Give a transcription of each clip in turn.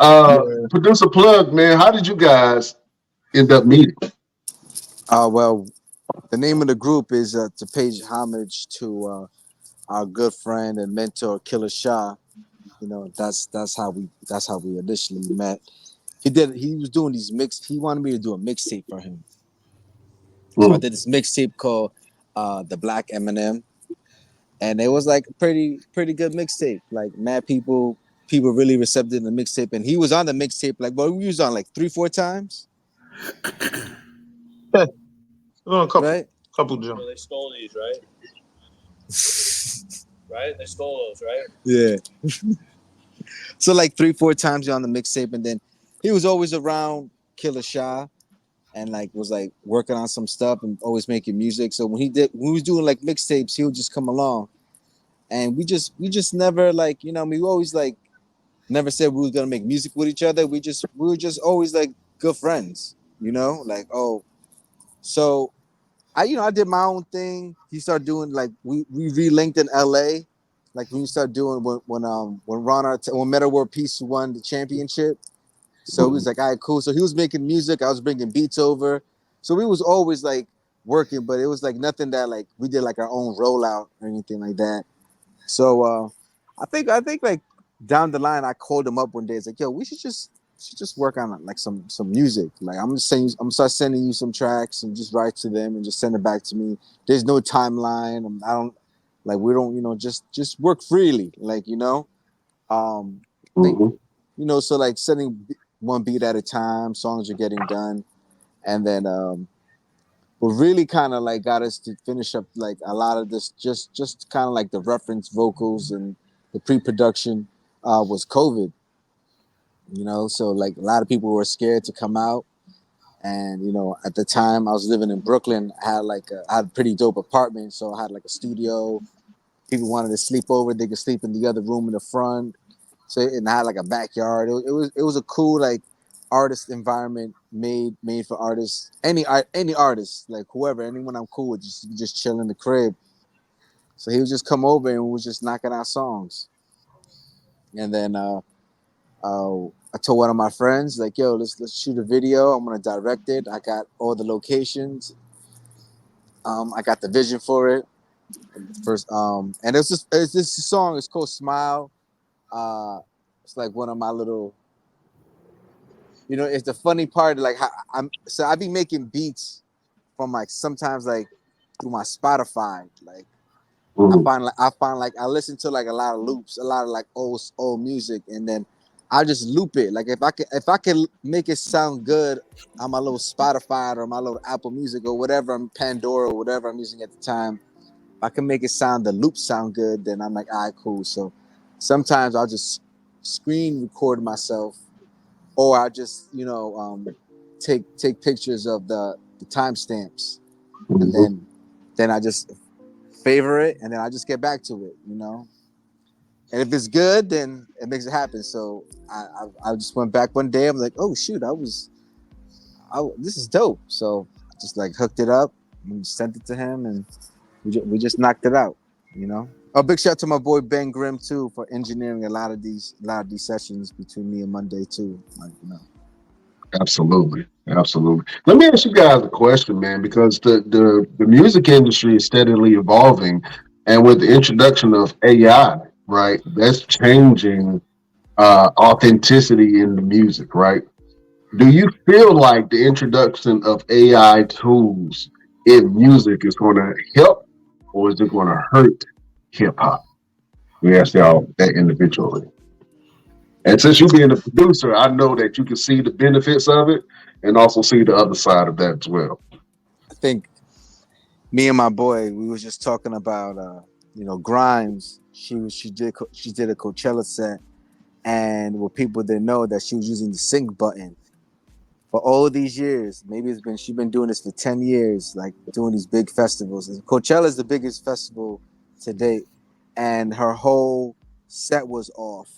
Yeah. Producer Plug, man, how did you guys end up meeting? Well, the name of the group is to pay homage to our good friend and mentor Killer Shah. You know, that's how we initially met. He was doing these mix. He wanted me to do a mixtape for him. So I Mm, did this mixtape called The Black Eminem, and it was like a pretty good mixtape. Like mad people really receptive in the mixtape, and he was on the mixtape. Like, well, we was on like 3-4 times, Yeah, well, a right? couple Jim. Well, they stole these, right? Right? They stole those, right? Yeah. So like 3-4 times on the mixtape, and then he was always around Killer Shy and like was like working on some stuff and always making music. So when he was doing like mixtapes, he would just come along, and we just never like we always like never said we were gonna make music with each other. We were just always like good friends, like oh so I did my own thing. He started doing like we re-linked in LA. Like when you start doing when when Meta World Peace won the championship. So he was mm, like, all right, cool. So he was making music. I was bringing beats over. So we was always like working, but it was like nothing that like we did like our own rollout or anything like that. So I think like down the line I called him up one day. It's like, yo, we should just work on like some music. Like I'm gonna start sending you some tracks and just write to them and just send it back to me. There's no timeline. I don't like we don't just work freely. Like like mhm, so like sending one beat at a time. Songs are getting done, and then what really kind of like got us to finish up like a lot of this just kind of like the reference vocals and the pre-production was COVID. So like a lot of people were scared to come out, and at the time I was living in Brooklyn. I had a pretty dope apartment, so I had like a studio. People wanted to sleep over, they could sleep in the other room in the front. So and I had like a backyard. It was a cool like artist environment made for artists. Any artist, like whoever, anyone I'm cool with, just chill in the crib. So he would just come over and we was just knocking out songs. And then I told one of my friends like, "Yo, let's shoot a video. I'm gonna direct it. I got all the locations. I got the vision for it. First, and it's this song. It's called Smile. Uh, it's like one of my little it's the funny part. Like I be making beats from like sometimes like through my Spotify. Like mhm. I find like I listen to like a lot of loops, a lot of like old music, and then I just loop it. Like if I can make it sound good on my little Spotify or my little Apple Music or whatever Pandora or whatever I'm using at the time. If I can make it the loop sound good, then I'm like, all right, cool. So sometimes I'll just screen record myself or I just take pictures of the timestamps, and Mhm. then I just favor it, and then I just get back to it. And if it's good, then it makes it happen. So I just went back one day. I'm like, oh shoot, this is dope. So I just like hooked it up and sent it to him, and we just knocked it out. A big shout out to my boy Ben Grimm too for engineering a lot of these sessions between me and Monday too. Like. Absolutely. Absolutely. Let me ask you guys a question, man, because the music industry is steadily evolving. And with the introduction of AI, right, that's changing authenticity in the music, right? Do you feel like the introduction of AI tools in music is going to help or is it going to hurt hip hop? We ask y'all that individually. And since you being a producer, I know that you can see the benefits of it and also see the other side of that as well. I think me and my boy, we was just talking about Grimes. She did a Coachella set, and what people didn't know that she was using the sync button for all these years. Maybe she's been doing this for 10 years, like doing these big festivals. And Coachella is the biggest festival to date, and her whole set was off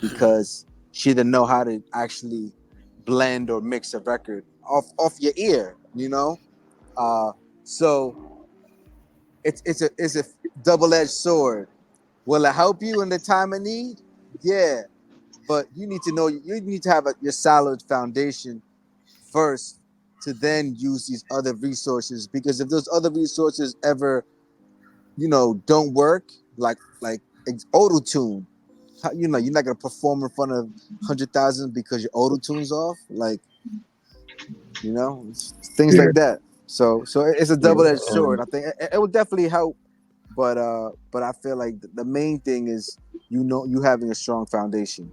because she didn't know how to actually blend or mix a record off your ear. Uh, so it's a double-edged sword. Will it help you in the time of need? Yeah, but you need to know, you need to have your solid foundation first to then use these other resources, because if those other resources ever, don't work, like auto tune, you're not gonna perform in front of 100,000 because your auto tune's off, like, things Yeah, like that. So it's a yeah, double edged sword. I think it would definitely help, but I feel like the main thing is, you having a strong foundation.